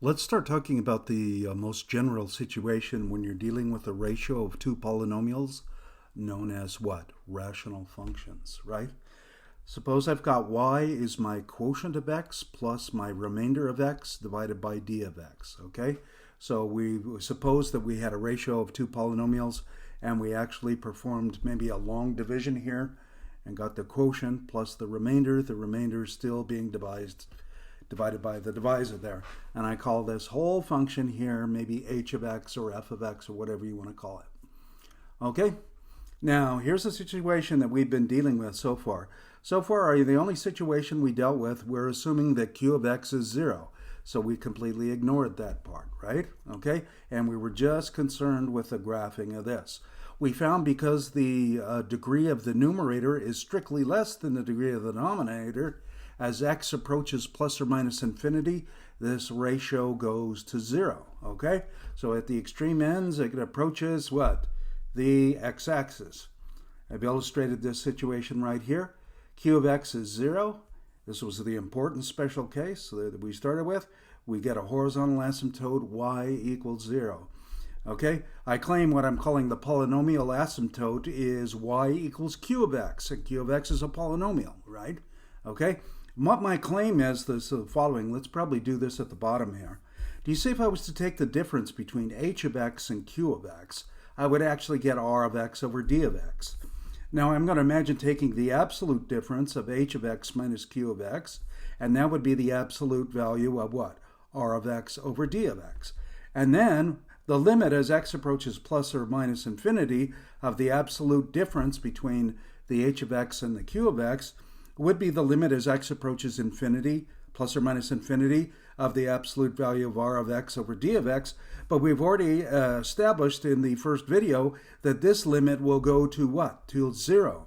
Let's start talking about the most general situation when you're dealing with a ratio of two polynomials known as what? Rational functions, right? Suppose I've got y is my quotient of x plus my remainder of x divided by d of x, okay? So we suppose that we had a ratio of two polynomials and we actually performed maybe a long division here and got the quotient plus the remainder still being divided by the divisor there. And I call this whole function here maybe h of x or f of x or whatever you want to call it. Okay? Now, here's a situation that we've been dealing with so far. So far, the only situation we dealt with, we're assuming that q of x is 0. So we completely ignored that part, right? Okay? And we were just concerned with the graphing of this. We found because the degree of the numerator is strictly less than the degree of the denominator, as x approaches plus or minus infinity, this ratio goes to 0, okay? So at the extreme ends, it approaches what? The x-axis. I've illustrated this situation right here. Q of x is 0. This was the important special case that we started with. We get a horizontal asymptote y equals 0. Okay, I claim what I'm calling the polynomial asymptote is y equals q of x, and q of x is a polynomial, right? Okay, what my claim is the following. Let's probably do this at the bottom here. Do you see if I was to take the difference between h of x and q of x, I would actually get r of x over d of x. Now I'm going to imagine taking the absolute difference of h of x minus q of x, and that would be the absolute value of what? R of x over d of x. And then the limit as x approaches plus or minus infinity of the absolute difference between the h of x and the q of x would be the limit as x approaches infinity, plus or minus infinity, of the absolute value of r of x over d of x. But we've already established in the first video that this limit will go to what? To 0.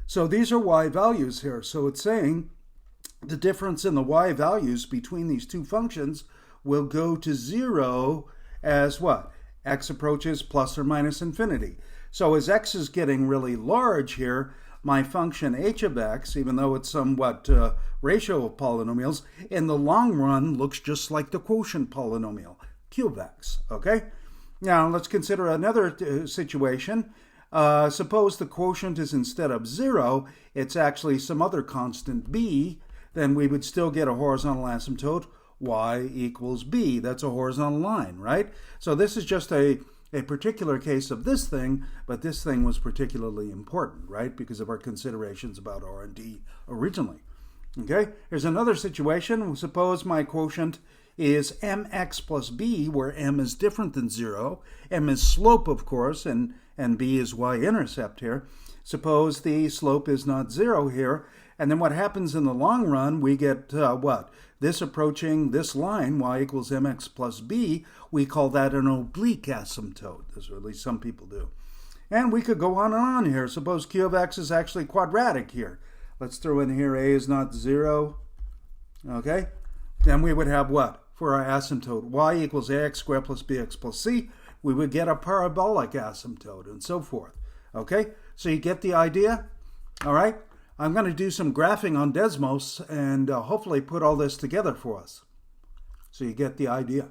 So these are y values here. So it's saying the difference in the y values between these two functions will go to 0 as what? X approaches plus or minus infinity. So as x is getting really large here, my function h of x, even though it's somewhat ratio of polynomials, in the long run looks just like the quotient polynomial, q of x, okay? Now let's consider another situation. Suppose the quotient is instead of 0, it's actually some other constant b, then we would still get a horizontal asymptote y equals b. That's a horizontal line, right? So this is just a particular case of this thing, but this thing was particularly important, right? Because of our considerations about R and D originally. Okay, here's another situation. Suppose my quotient is mx plus b, where m is different than 0. M is slope, of course, and b is y-intercept here. Suppose the slope is not 0 here, and then what happens in the long run, we get what? This approaching this line, y equals mx plus b, we call that an oblique asymptote, or at least some people do. And we could go on and on here. Suppose q of x is actually quadratic here. Let's throw in here a is not 0. Okay? Then we would have what? For our asymptote, y equals ax squared plus bx plus c, we would get a parabolic asymptote and so forth. Okay? So you get the idea? All right? I'm going to do some graphing on Desmos and hopefully put all this together for us. So you get the idea.